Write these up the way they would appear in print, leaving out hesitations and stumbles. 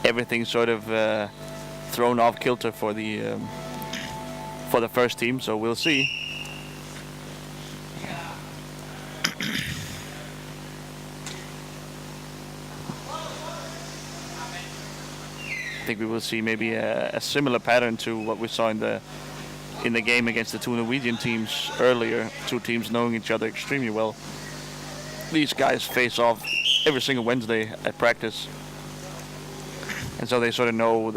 everything sort of thrown off kilter for the first team. So we'll see. I think we will see maybe a similar pattern to what we saw in the game against the two Norwegian teams earlier. Two teams knowing each other extremely well. These guys face off every single Wednesday at practice, and so they sort of know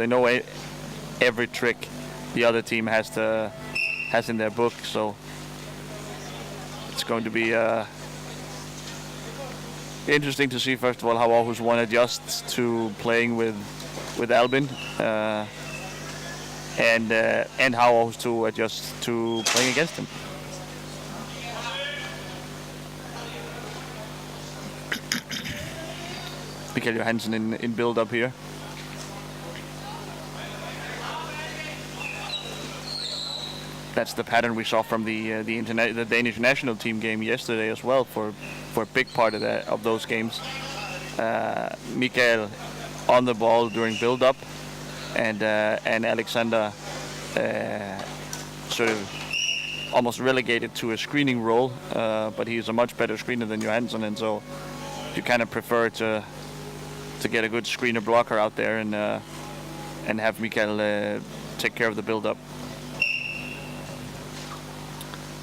every trick the other team has in their book. So it's going to be interesting to see, first of all, how Aarhus 1 adjusts to playing with Albin, and how Aarhus 2 adjusts to playing against him. Mikael Johansen in build-up here. That's the pattern we saw from the Danish national team game yesterday as well for a big part of those games. Mikael on the ball during build-up, and Alexander sort of almost relegated to a screening role, but he's a much better screener than Johansson, and so you kind of prefer to get a good screener blocker out there and have Mikael take care of the build-up.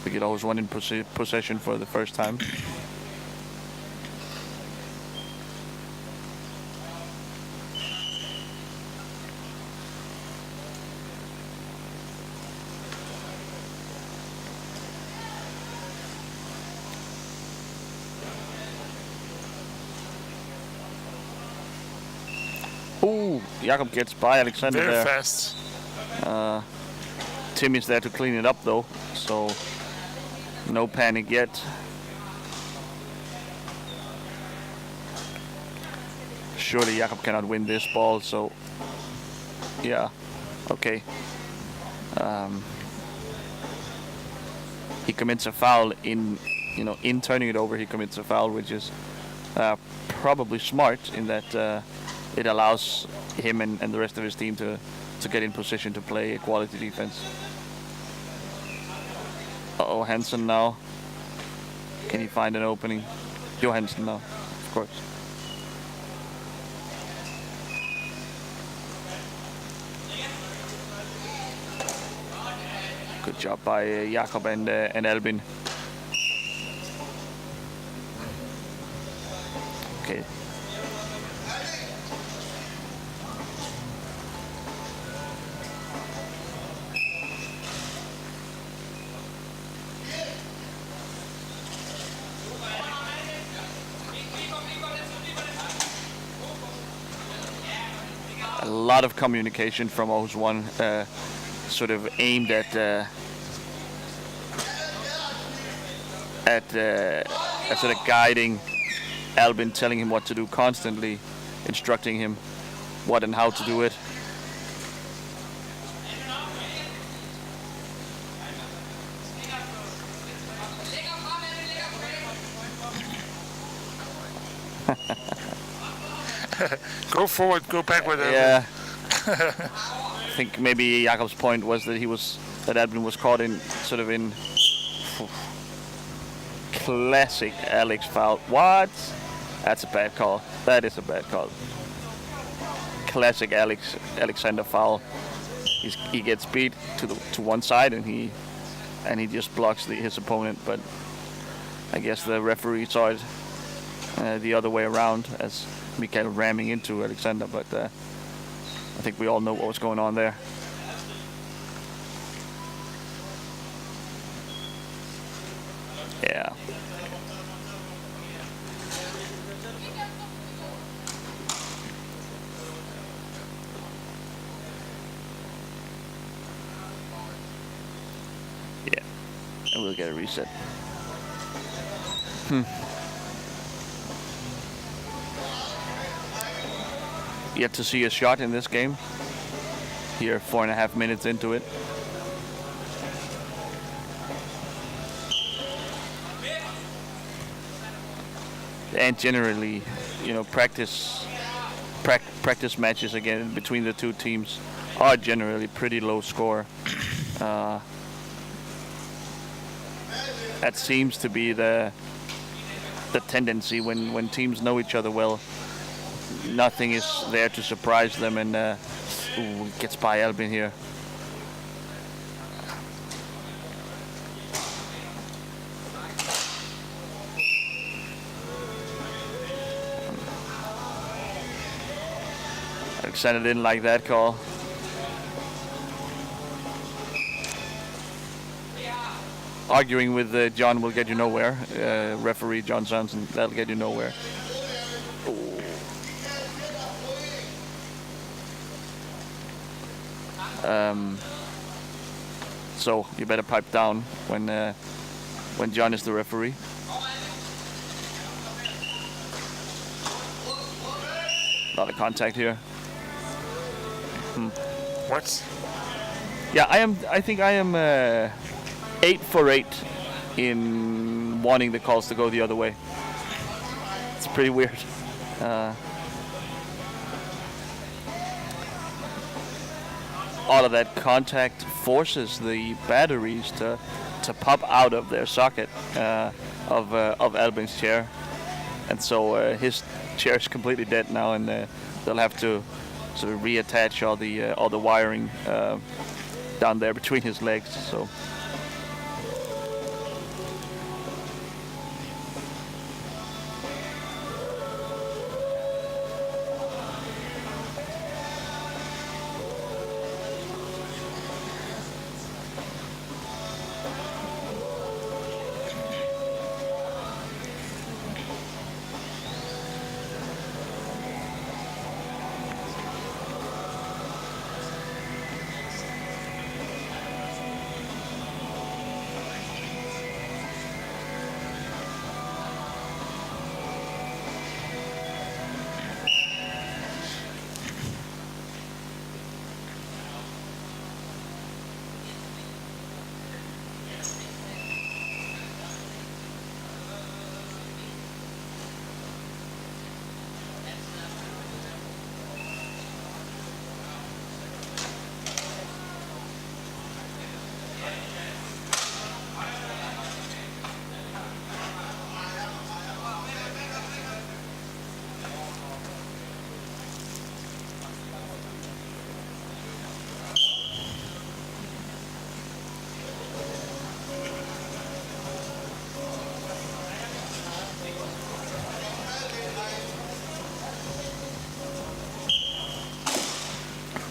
We get always one in possession for the first time. Ooh, Jakob gets by Alexander very there. fast. Tim is there to clean it up though, so no panic yet. Surely Jakob cannot win this ball, so yeah, okay. He commits a foul in turning it over. He commits a foul, which is probably smart in that it allows him and the rest of his team to get in position to play a quality defense. Uh-oh, Hansen now. Can he find an opening? Johansson now, of course. Good job by Jakob and Albin. Okay. A lot of communication from Aarhus 1, sort of aimed at sort of guiding Albin, telling him what to do constantly, instructing him what and how to do it. Go forward, go backward. Yeah. I think maybe Jakob's point was that that Albin was caught in classic Alex foul. What? That's a bad call. That is a bad call. Classic Alexander foul. He gets beat to one side and he just blocks his opponent. But I guess the referee saw it the other way around as Mikael ramming into Alexander. But I think we all know what was going on there. Yeah. Yeah. And we'll get a reset. Yet to see a shot in this game. Here, 4.5 minutes into it. And generally, practice practice matches again between the two teams are generally pretty low score. That seems to be the tendency when teams know each other well. Nothing is there to surprise them, and gets by Albin here. Alexander didn't like that call. Arguing with John will get you nowhere. Referee John Johnson, that'll get you nowhere. So you better pipe down when John is the referee. A lot of contact here. What? Yeah, I think I am 8 for 8 in wanting the calls to go the other way. It's pretty weird. All of that contact forces the batteries to pop out of their socket of Albin's chair, and so his chair is completely dead now, and they'll have to sort of reattach all the wiring down there between his legs. So.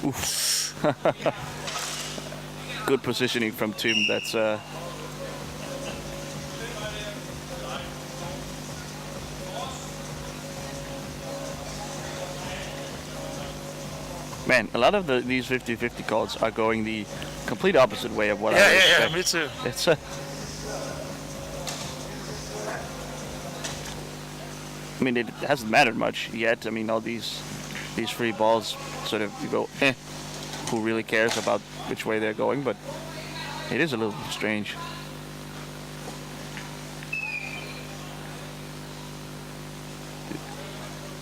Oof. Good positioning from Tim. That's man, a lot of these 50-50 calls are going the complete opposite way of what I expect. Yeah, me too. It's I mean, it hasn't mattered much yet. I mean, all these free balls sort of, you go, who really cares about which way they're going? But it is a little strange.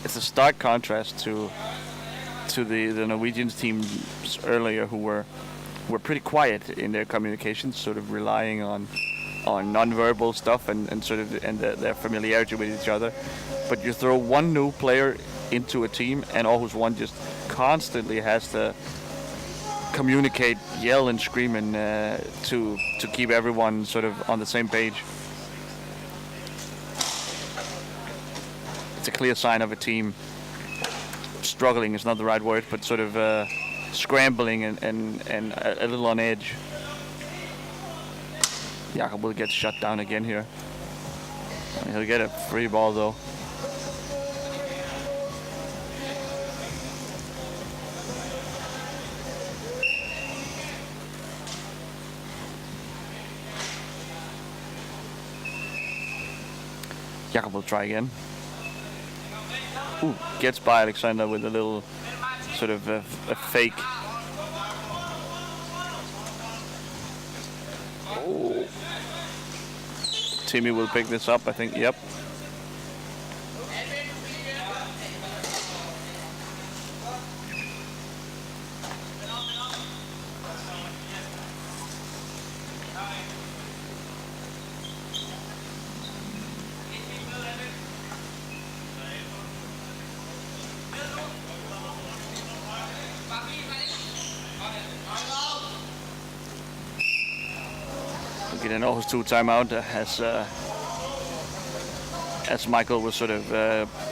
It's a stark contrast to the Norwegian teams earlier, who were pretty quiet in their communications, sort of relying on non-verbal stuff and sort of their familiarity with each other. But you throw one new player into a team, and Aarhus 1 just constantly has to communicate, yell and scream, and to keep everyone sort of on the same page. It's a clear sign of a team struggling is not the right word, but sort of scrambling and a little on edge. Jakob will get shut down again here. He'll get a free ball though. Jakob will try again. Ooh, gets by Alexander with a little sort of a fake. Oh. Timmy will pick this up, I think. Yep. get an Aarhus 2 timeout as Michael was sort of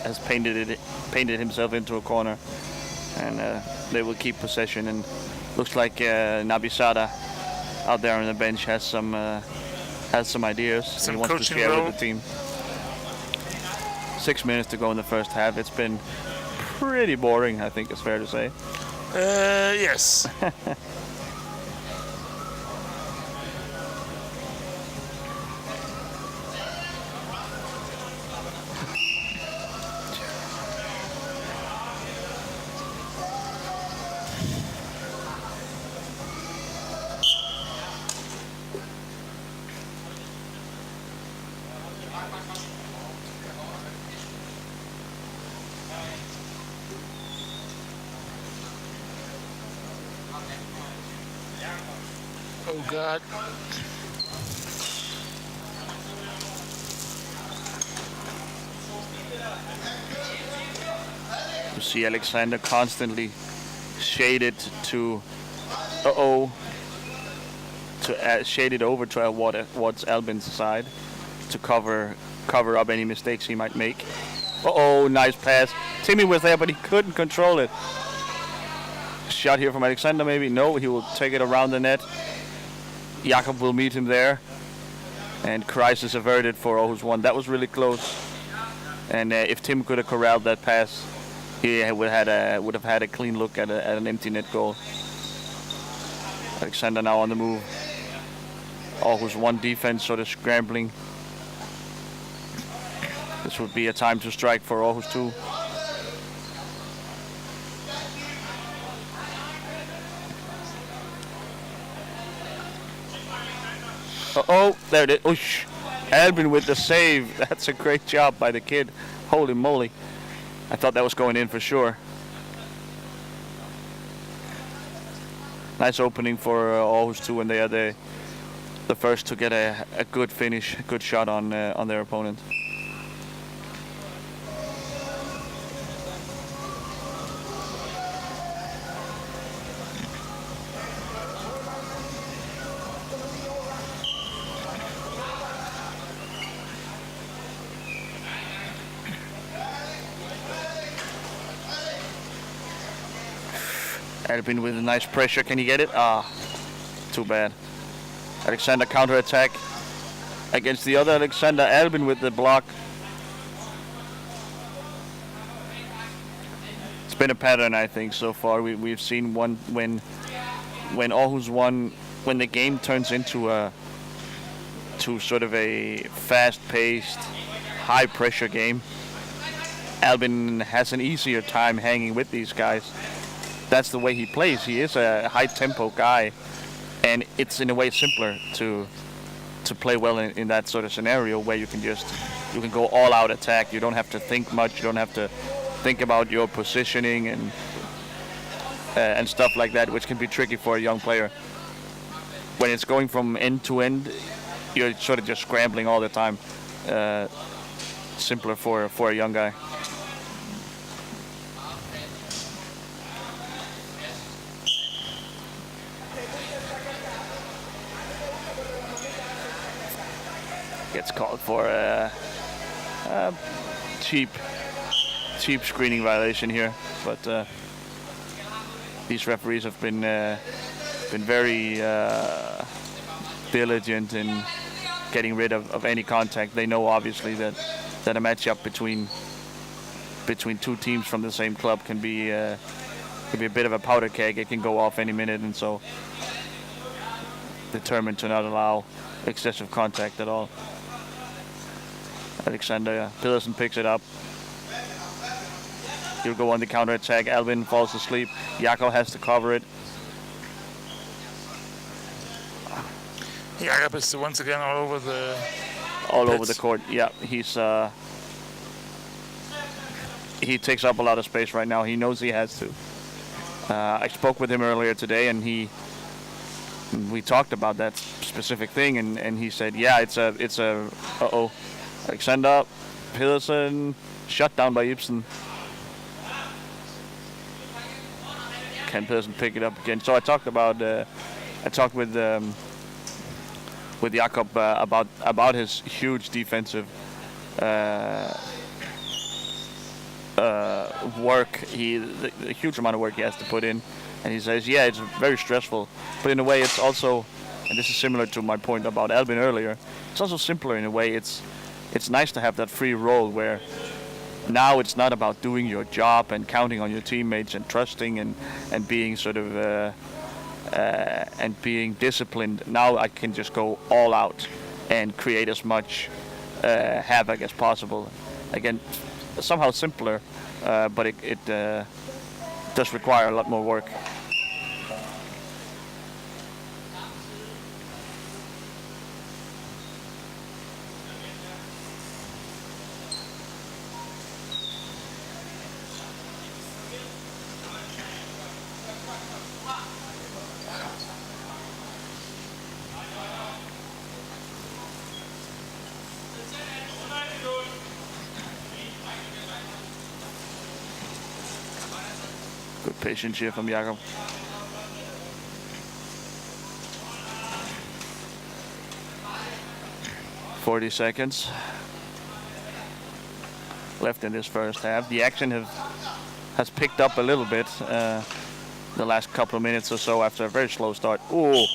has painted himself into a corner, and they will keep possession. And looks like Nabisada out there on the bench has some ideas. Some he wants to coaching share role. with the team. 6 minutes to go in the first half. It's been pretty boring, I think it's fair to say. Yes. Oh God. You see Alexander constantly shaded to shaded over towards Albin's side to cover up any mistakes he might make. Nice pass. Timmy was there, but he couldn't control it. Shot here from Alexander, maybe. No, he will take it around the net. Jakob will meet him there. And crisis averted for Aarhus 1. That was really close. And if Tim could have corralled that pass, he would have had a clean look at an empty net goal. Alexander now on the move. Aarhus 1 defense sort of scrambling. This would be a time to strike for Aarhus 2. There it is. Oosh. Albin with the save. That's a great job by the kid. Holy moly. I thought that was going in for sure. Nice opening for Aarhus 2 when they are the first to get a good finish, a good shot on their opponent. Albin with a nice pressure. Can he get it? Too bad. Alexander counter-attack against the other Alexander. Albin with the block. It's been a pattern, I think, so far. We've seen one when Aarhus won, when the game turns into sort of a fast-paced, high-pressure game. Albin has an easier time hanging with these guys. That's the way he plays. He is a high-tempo guy, and it's in a way simpler to play well in that sort of scenario where you can go all-out attack. You don't have to think much. You don't have to think about your positioning and stuff like that, which can be tricky for a young player. When it's going from end to end, you're sort of just scrambling all the time. Simpler for a young guy. Gets called for a cheap screening violation here, but these referees have been very diligent in getting rid of any contact. They know obviously that a matchup between two teams from the same club can be a bit of a powder keg. It can go off any minute, and so determined to not allow excessive contact at all. Alexander Pedersen picks it up. He'll go on the counter-attack. Albin falls asleep. Jakob has to cover it. Jakob is once again all over the court. Yeah, he takes up a lot of space right now. He knows he has to. I spoke with him earlier today, and we talked about that specific thing, and he said, yeah, it's a Alexander Pedersen shut down by Ibsen. Can Pedersen pick it up again? So I talked with with Jakob about his huge defensive work. The huge amount of work he has to put in, and he says, yeah, it's very stressful, but in a way it's also, and this is similar to my point about Albin earlier, it's also simpler in a way. It's nice to have that free role where now it's not about doing your job and counting on your teammates and trusting and being sort of and being disciplined. Now I can just go all out and create as much havoc as possible. Again, somehow simpler, but it does require a lot more work. Good patience here from Jakob. "40 seconds left in this first half. The action has picked up a little bit the last couple of minutes or so after a very slow start. Oh,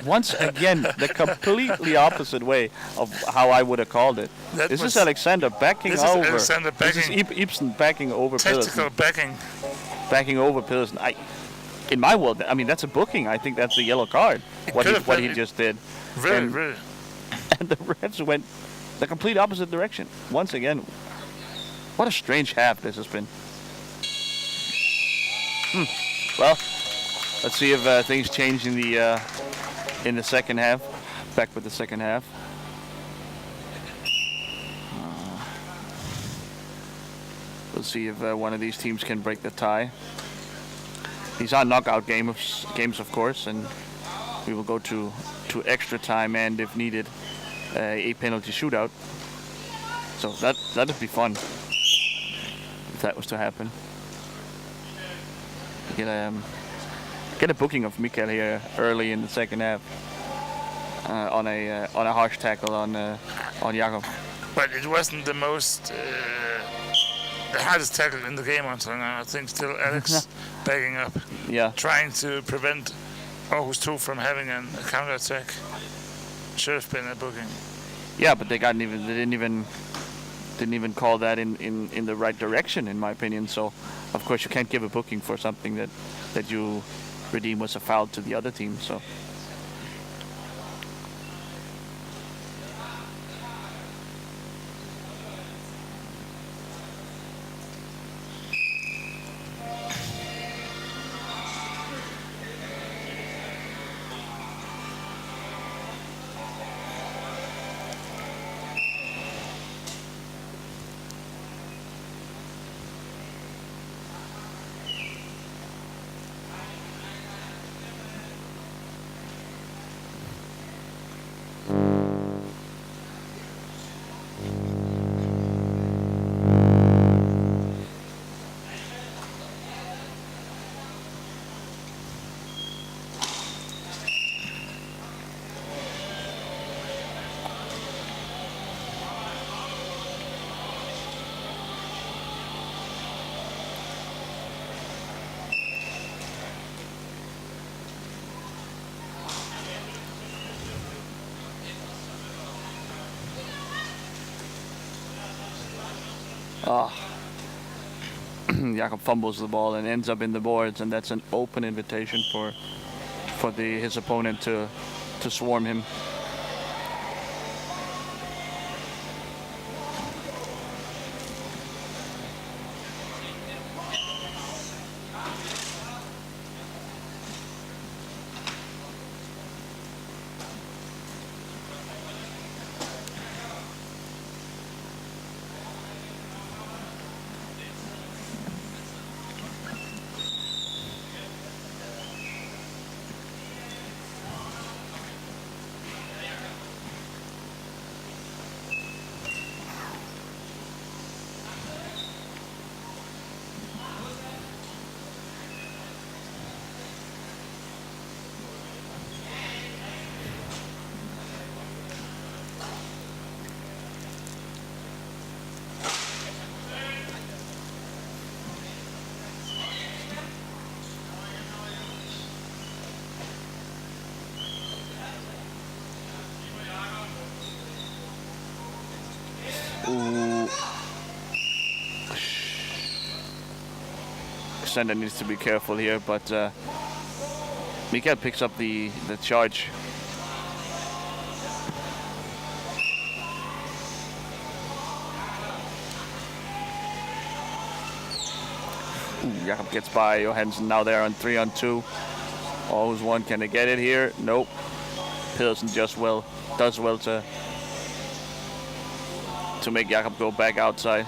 once again, the completely opposite way of how I would have called it. This is Alexander backing over. This is Ibsen backing over Tactical Pedersen. Backing over Pedersen. In my world, I mean, that's a booking. I think that's a yellow card, what he just did. Really. And the refs went the complete opposite direction. Once again, what a strange half this has been. Well, let's see if things change in the second half. Back with the second half. We'll see if one of these teams can break the tie. These are knockout games, of course, and we will go to extra time and, if needed, a penalty shootout. So that'd be fun if that was to happen. Get a booking of Mikael here early in the second half on a harsh tackle on Jakob. But it wasn't the hardest tackle in the game until now. I think still Alex backing up, trying to prevent Aarhus 2 from having a counter attack. Should have been a booking. Yeah, but they didn't even call that in the right direction, in my opinion. So, of course, you can't give a booking for something that you redeem was a foul to the other team. So. Jakob fumbles the ball and ends up in the boards, and that's an open invitation for his opponent to swarm him. Alexander needs to be careful here, but Mikael picks up the charge. Jakob gets by Johansson. Now they're on 3-on-2. Aarhus 1. Can they get it here? Nope. Pedersen does well to make Jakob go back outside.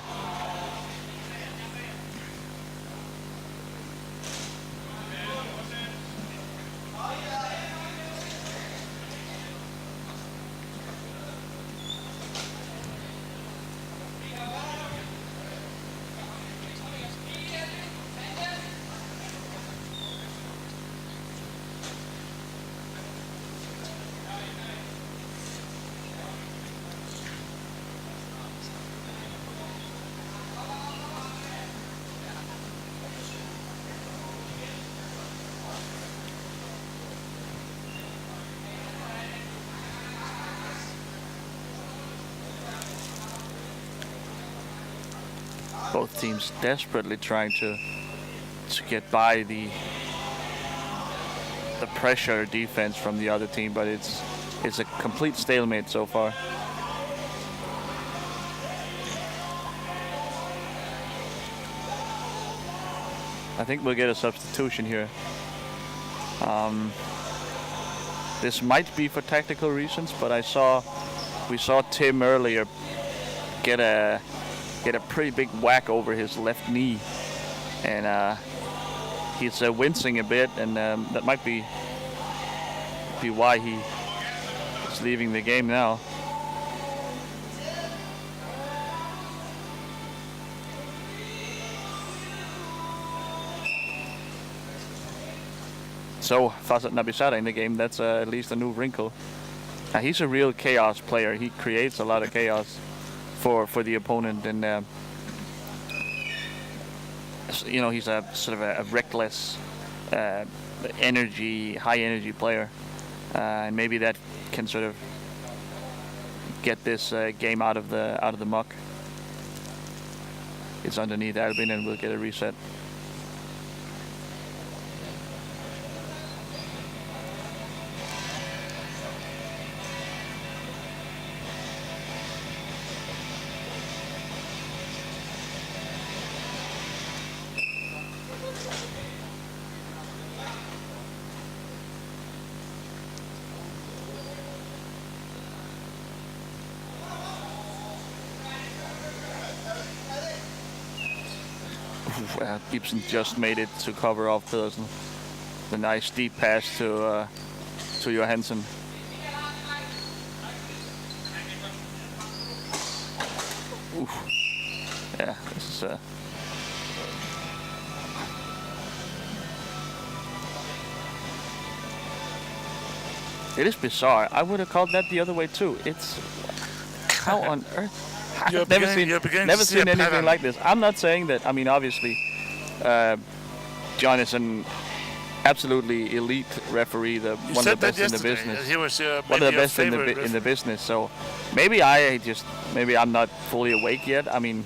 Both teams desperately trying to get by the pressure defense from the other team, but it's a complete stalemate so far. I think we'll get a substitution here. This might be for tactical reasons, but we saw Tim earlier get a pretty big whack over his left knee, and he's wincing a bit, and that might be why he is leaving the game now. So Fasat Nabisada in the game, that's at least a new wrinkle. He's a real chaos player. He creates a lot of chaos for the opponent, and you know, he's a sort of a reckless, high energy player, and maybe that can sort of get this game out of the muck. It's underneath Albin, and we'll get a reset. Gibson just made it to cover off Pedersen. The nice deep pass to Johansson. Oof. Yeah, this is it is bizarre. I would have called that the other way too. It's how on earth? I've never seen anything like this. I'm not saying that. I mean, obviously, John is an absolutely elite referee, one of the best in the business. He was one of the best in the business. So maybe I'm not fully awake yet. I mean,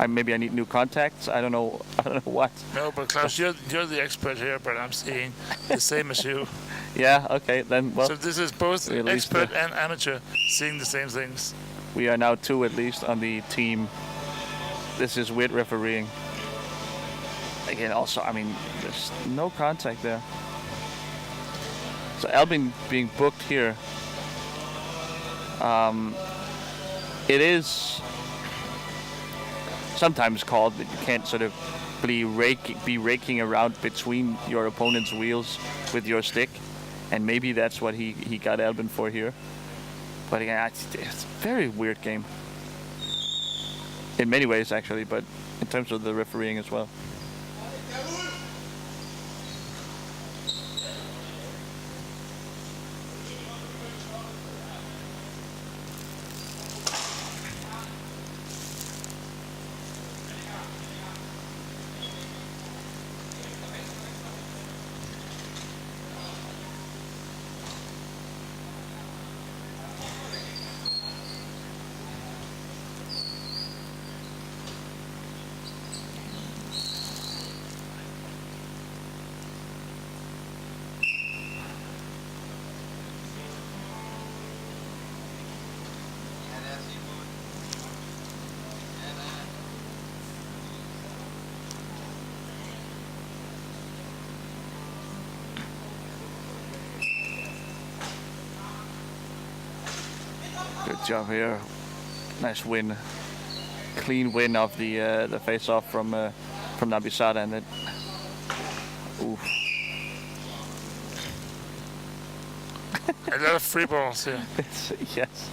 maybe I need new contacts. I don't know what. No, but Klaus, you're the expert here, but I'm seeing the same as you. Yeah. Okay. Then. Well. So this is both expert and amateur seeing the same things. We are now 2 at least on the team. This is weird refereeing. Again, also, I mean, there's no contact there. So Albin being booked here. It is sometimes called that you can't sort of be raking around between your opponent's wheels with your stick, and maybe that's what he got Albin for here. But again, it's a very weird game. In many ways, actually, but in terms of the refereeing as well. Good job here. Nice win. Clean win of the face-off from Nabisada, and then. Oof. A lot of free balls here. Yes,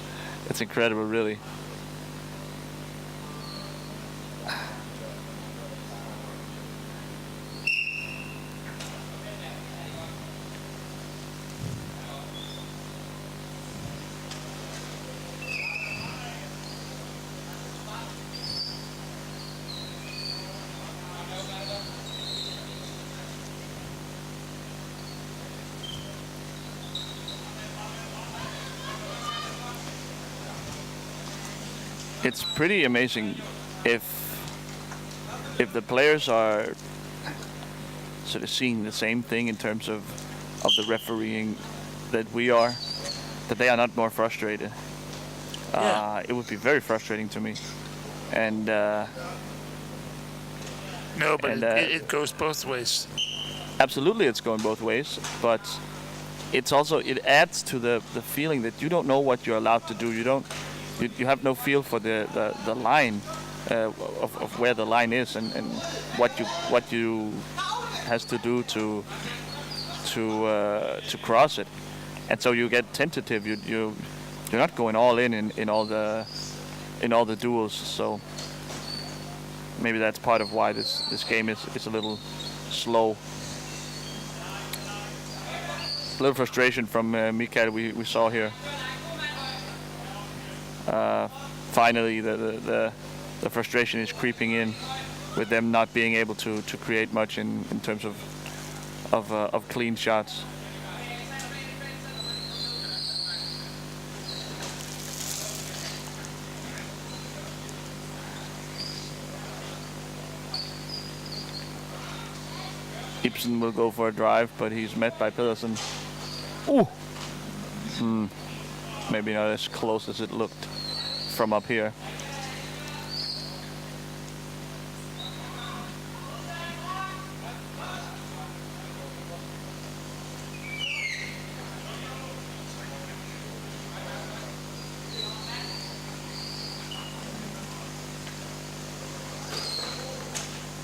it's incredible, really. It's pretty amazing if the players are sort of seeing the same thing in terms of the refereeing that we are, that they are not more frustrated. Yeah. It would be very frustrating to me. And no, but it goes both ways. Absolutely, it's going both ways, but it adds to the feeling that you don't know what you're allowed to do. You have no feel for the line of where the line is and what you has to do to cross it, and so you get tentative. You're not going all in all the duels. So maybe that's part of why this game is a little slow. A little frustration from Mikael we saw here. Finally, the frustration is creeping in with them not being able to create much in terms of clean shots. Ibsen will go for a drive, but he's met by Pedersen. Ooh! Maybe not as close as it looked from up here.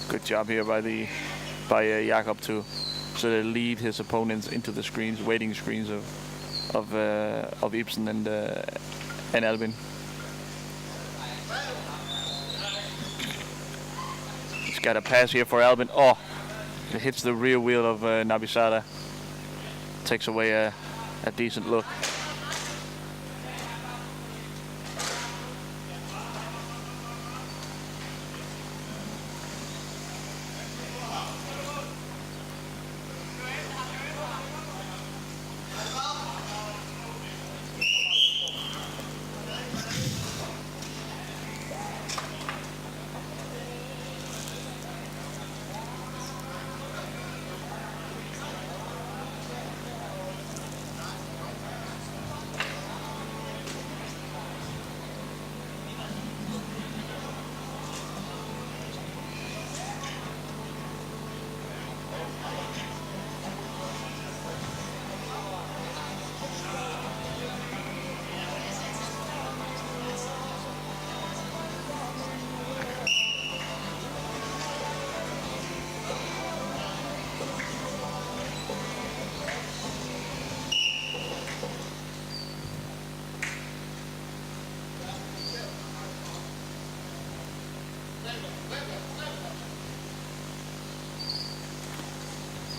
Good job here by Jakob to sort of lead his opponents into the screens, waiting screens of Ibsen and Albin. He's got a pass here for Albin. Oh, it hits the rear wheel of Nabisada. Takes away a decent look.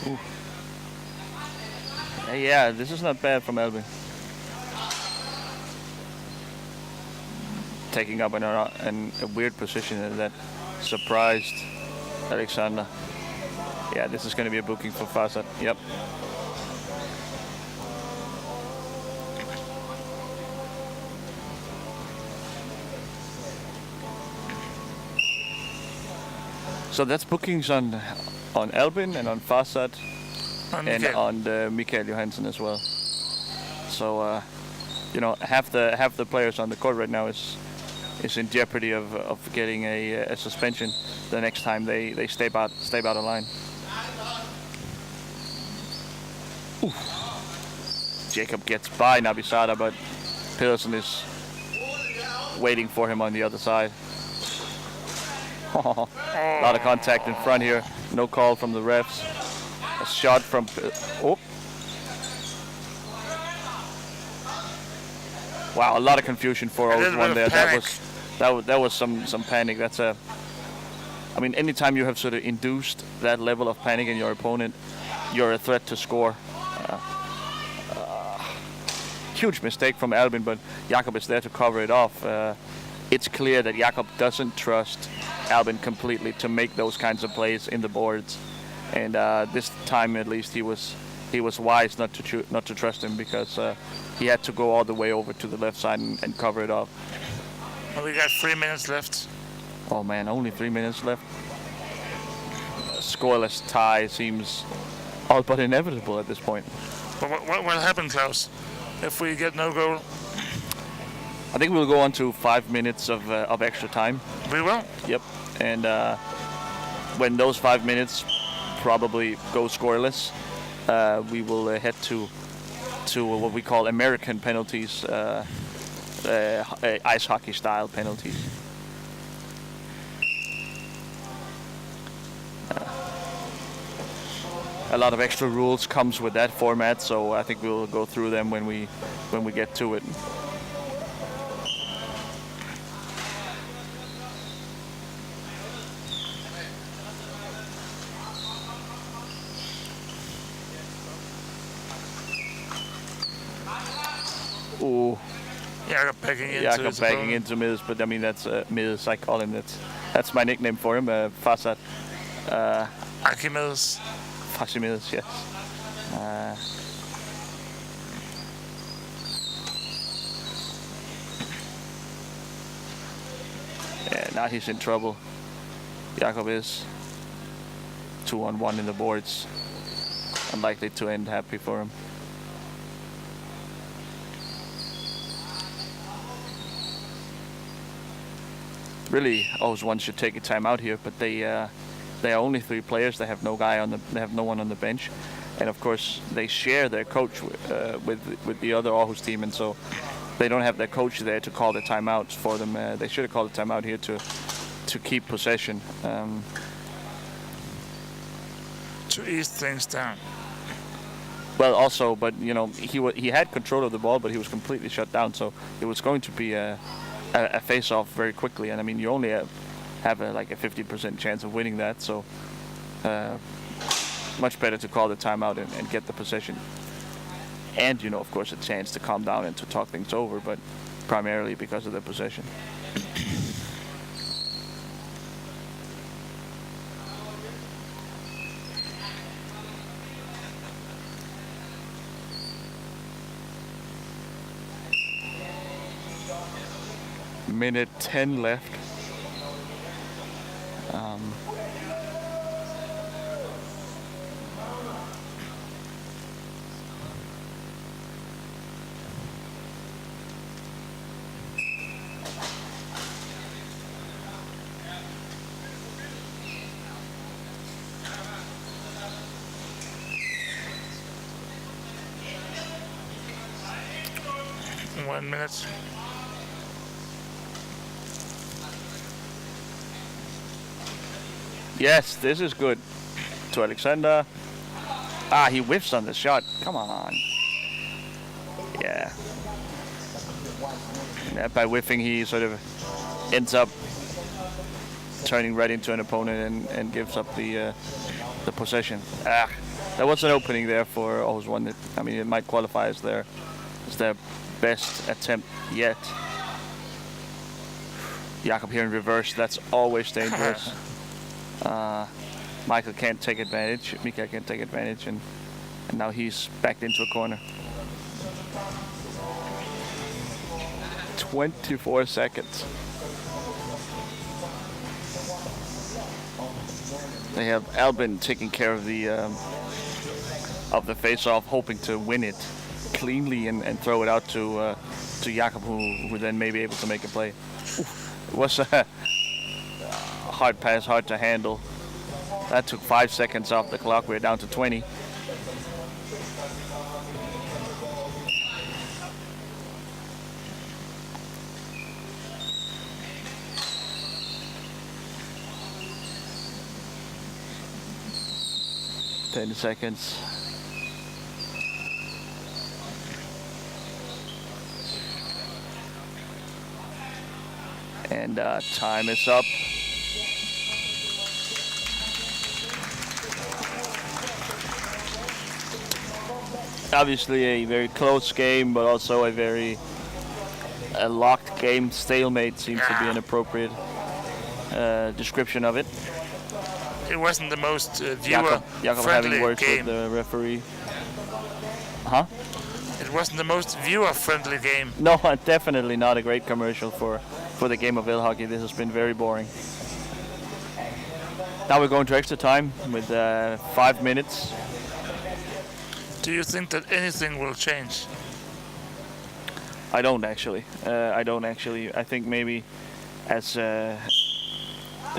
Ooh. Yeah, this is not bad from Albin. Taking up in a weird position that surprised Alexander. Yeah, this is going to be a booking for Farsad. Yep. So that's bookings on Albin and on Farsad and on Mikael Johansson as well. So half the players on the court right now is in jeopardy of getting a suspension the next time they step out of line. Ooh. Jacob gets by Nabisada, but Pedersen is waiting for him on the other side. A lot of contact in front here. No call from the refs. A shot from... oh. Wow, a lot of confusion for Aarhus 1 there. That was some panic. That's a... I mean, anytime you have sort of induced that level of panic in your opponent, you're a threat to score. Huge mistake from Albin, but Jakob is there to cover it off. It's clear that Jakob doesn't trust Albin completely to make those kinds of plays in the boards, and this time at least he was wise not to trust him, because he had to go all the way over to the left side and cover it off. Well, we got 3 minutes left. Oh man, only 3 minutes left. A scoreless tie seems all but inevitable at this point. But what will happen, Klaus, if we get no goal? I think we'll go on to 5 minutes of extra time. We will? Yep. And when those 5 minutes probably go scoreless, we will head to what we call American penalties, ice hockey style penalties. A lot of extra rules comes with that format, so I think we'll go through them when we get to it. Ooh. Jakob backing into Miz, but I mean that's Miz. I call him. That's my nickname for him, Fasad. Akimiz. Fashimiz, yes. Yeah, now he's in trouble. Jakob is 2-on-1 in the boards. Unlikely to end happy for him. Really, Aarhus 1 should take a timeout here, but they are only 3 players. They have no one on the bench, and of course they share their coach with the other Aarhus team, and so they don't have their coach there to call the timeouts for them. They should have called a timeout here to keep possession. To ease things down. Well, also, but you know, he had control of the ball, but he was completely shut down. So it was going to be a face-off very quickly, and I mean, you only have like a 50% chance of winning that. So much better to call the timeout and get the possession. And you know, of course, a chance to calm down and to talk things over, but primarily because of the possession. Minute 10 left. One minute. Yes, this is good. To Alexander. Ah, he whiffs on the shot. Come on. Yeah. By whiffing, he sort of ends up turning right into an opponent and gives up the possession. Ah, there was an opening there for Aarhus 1. That, I mean, it might qualify as their best attempt yet. Jakob here in reverse. That's always dangerous. Mikael can't take advantage, and now he's backed into a corner. 24 seconds. They have Albin taking care of the face-off, hoping to win it cleanly and throw it out to Jakob, who then may be able to make a play. It was a hard pass, hard to handle. That took 5 seconds off the clock. We're down to 20. 10 seconds. And time is up. Obviously a very close game, but also a very locked game. Stalemate seems to be an appropriate description of it. It wasn't the most viewer-friendly game. With the referee. Huh? It wasn't the most viewer-friendly game. No, definitely not a great commercial for the game of hockey. This has been very boring. Now we're going to extra time with 5 minutes. Do you think that anything will change? I don't actually. I think maybe, as the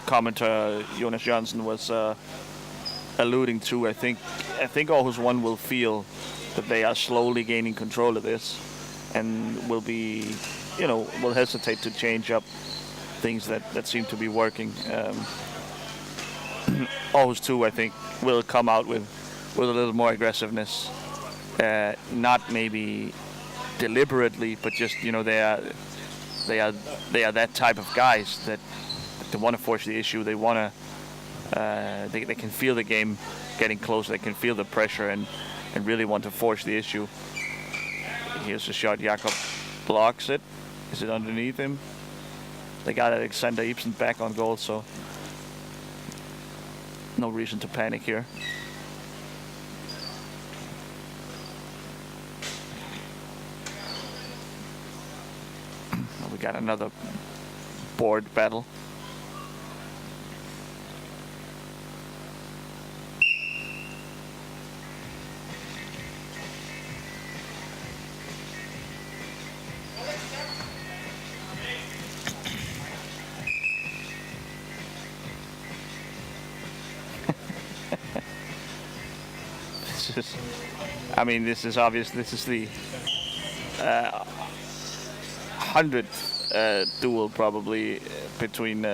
commentator Jonas Johnson was alluding to, I think Aarhus 1 will feel that they are slowly gaining control of this, and will hesitate to change up things that seem to be working. Aarhus 2, I think, will come out with a little more aggressiveness, not maybe deliberately, but just they are that type of guys that they want to force the issue. They want to they can feel the game getting close. They can feel the pressure and really want to force the issue. Here's a shot. Jakob blocks it. Is it underneath him? They got Alexander Ibsen back on goal, so no reason to panic here. We got another board battle. This is obvious. This is the 100th duel probably between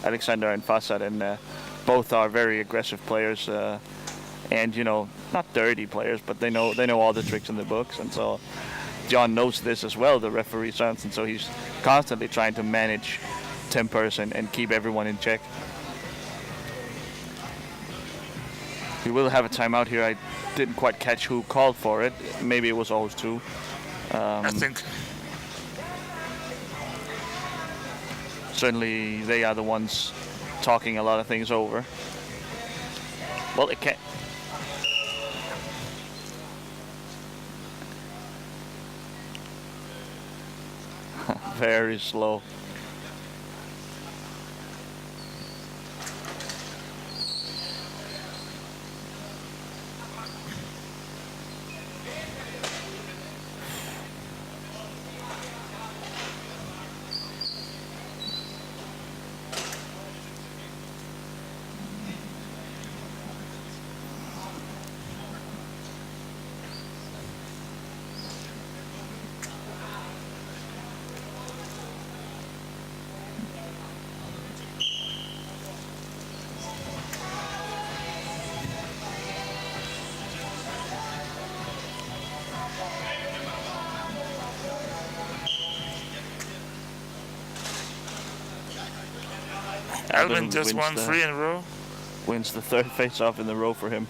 Alexander and Fassad, and both are very aggressive players, and not dirty players, but they know all the tricks in the books, and so John knows this as well, the referee Sørensen, so he's constantly trying to manage tempers and keep everyone in check. We will have a timeout here. I didn't quite catch who called for it. Maybe it was Aarhus 2. I think. Certainly they are the ones talking a lot of things over. Well, it can't. Very slow. Albin just won 3 in a row. Wins the third face-off in the row for him.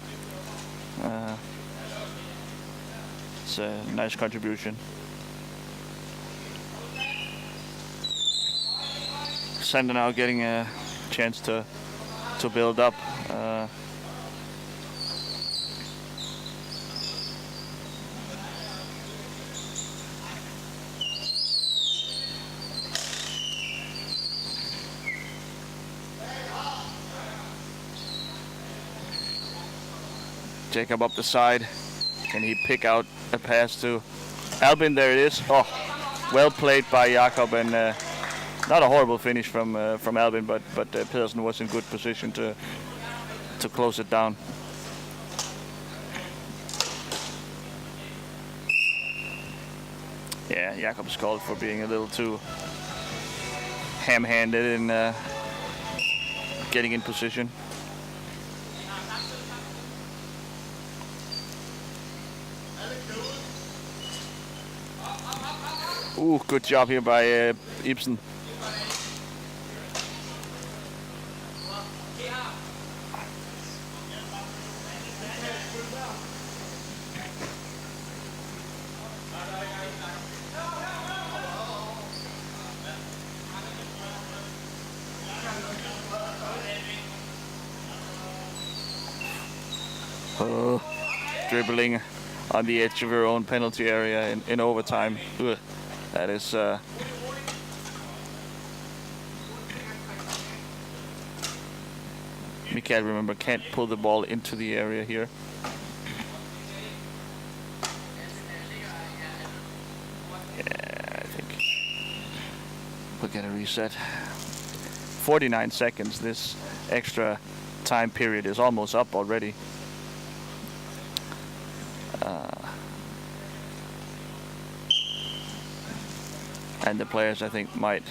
It's a nice contribution. Sander now getting a chance to build up. Jacob up the side. Can he pick out a pass to Albin? There it is. Oh, well played by Jakob, and not a horrible finish from Albin, but Pedersen was in good position to close it down. Yeah, Jakob's called for being a little too ham-handed in getting in position. Ooh, good job here by Ibsen. Dribbling on the edge of her own penalty area in overtime. Ugh. That is Mikael, remember, can't pull the ball into the area here. Yeah, I think we'll get a reset. 49 seconds. This extra time period is almost up already. And the players, I think, might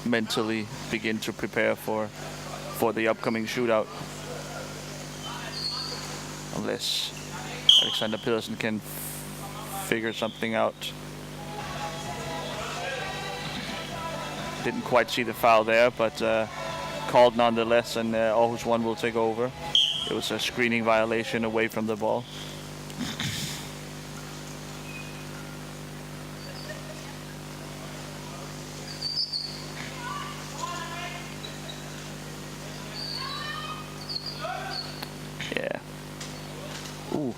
mentally begin to prepare for the upcoming shootout. Unless Alexander Pedersen can figure something out. Didn't quite see the foul there, but called nonetheless, and Aarhus 1 will take over. It was a screening violation away from the ball. Yeah. Ooh.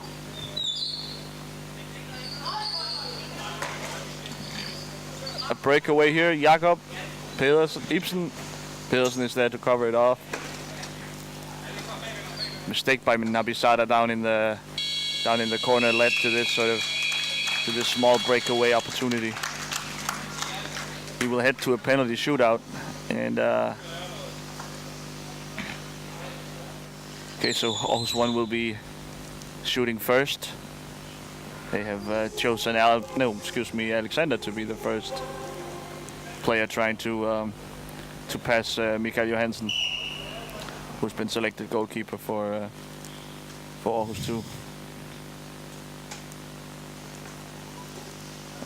A breakaway here, Jakob Pedersen, Ibsen. Pedersen is there to cover it off. Mistake by Nabisada down in the corner led to this small breakaway opportunity. He will head to a penalty shootout, and okay, so Aarhus 1 will be shooting first. They have chosen Alexander to be the first player trying to pass Mikael Johansen, who's been selected goalkeeper for Aarhus 2.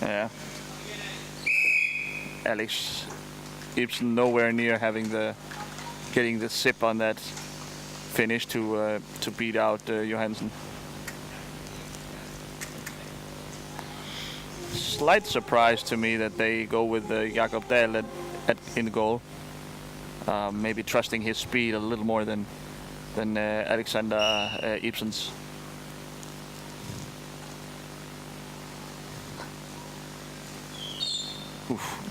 Yeah. Alex Ibsen nowhere near getting the sip on that finish to beat out Johansen. Slight surprise to me that they go with Jakob Dahl in goal. Maybe trusting his speed a little more than Alexander Ibsen's. Oof.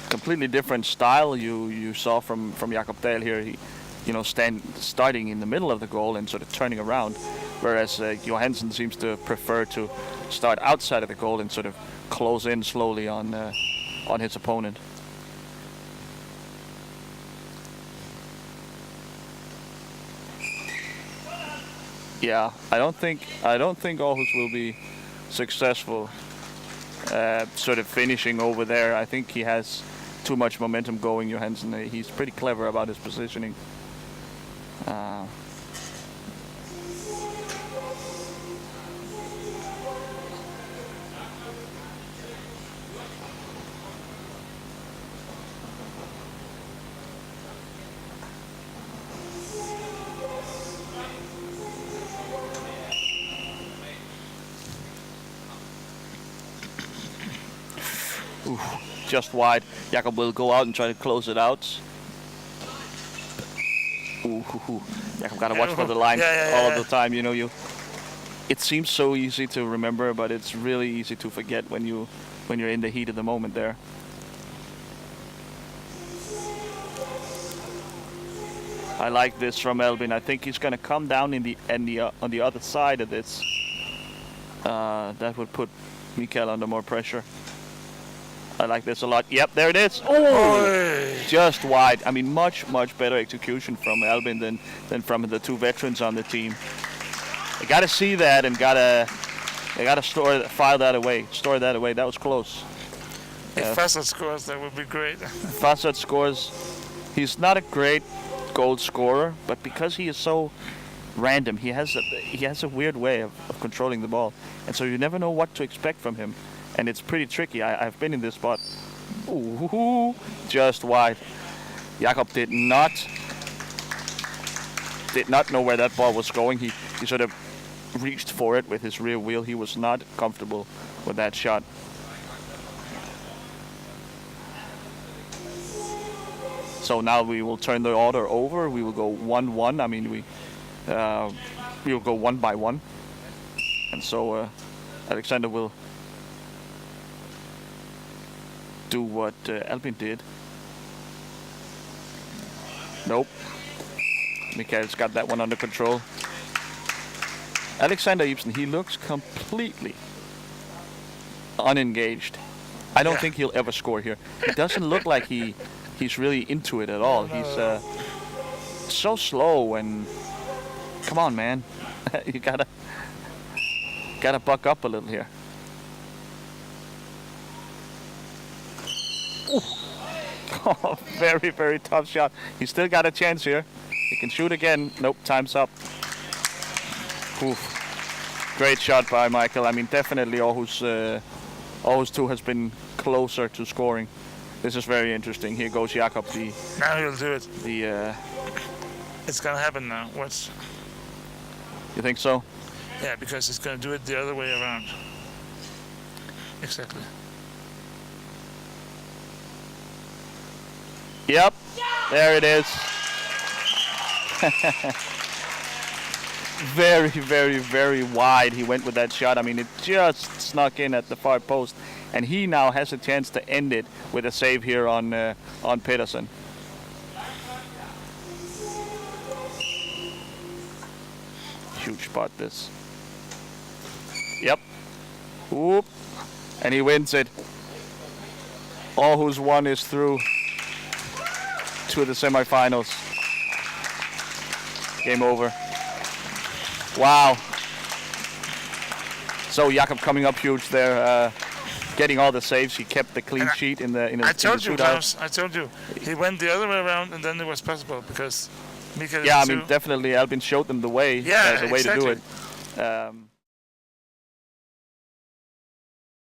Completely different style you saw from Jakob Dahl here. He, starting in the middle of the goal and sort of turning around, whereas Johansen seems to prefer to start outside of the goal and sort of close in slowly on his opponent. Yeah, I don't think Aarhus will be successful sort of finishing over there. I think he has too much momentum going, Johansen. He's pretty clever about his positioning. Just wide. Jakob will go out and try to close it out. Jakob gotta watch for the line all of the time. It seems so easy to remember, but it's really easy to forget when you're in the heat of the moment there. I like this from Albin. I think he's gonna come down on the other side of this. That would put Mikael under more pressure. I like this a lot. Yep, there it is. Oh, just wide. I mean, much better execution from Albin than from the two veterans on the team. They gotta see that and they gotta store that away. That was close. If Fassad scores, that would be great. Fassad scores. He's not a great goal scorer, but because he is so random, he has a weird way of controlling the ball, and so you never know what to expect from him, and it's pretty tricky. I've been in this spot. Ooh, just wide. Jakob did not know where that ball was going. He sort of reached for it with his rear wheel. He was not comfortable with that shot. So now we will turn the order over. We will go 1-1. I mean, we will go 1 by 1. And so Alexander will do what Albin did. Nope. Mikael's got that one under control. Alexander Ibsen, he looks completely unengaged. I don't think he'll ever score here. It doesn't look like he's really into it at all. He's so slow, and come on, man. You gotta buck up a little here. Ooh. Oh, very, very tough shot. He's still got a chance here. He can shoot again. Nope, time's up. Oof. Great shot by Michael. I mean, definitely Aarhus 2 has been closer to scoring. This is very interesting. Here goes Jakob. Now he'll do it. It's gonna happen now. Watch. You think so? Yeah, because it's gonna do it the other way around. Exactly. Yep. There it is. Very, very, very wide he went with that shot. I mean, it just snuck in at the far post, and he now has a chance to end it with a save here on Pedersen. Huge spot this. Yep. Whoop. And he wins it. Aarhus 1 is through to the semifinals. Game over. Wow. So Jakob coming up huge there, getting all the saves. He kept the clean sheet in the shootout. Klaus, I told you, he went the other way around, and then it was possible because Mikael. Yeah, I mean, definitely Albin showed them the way, exactly. to do it.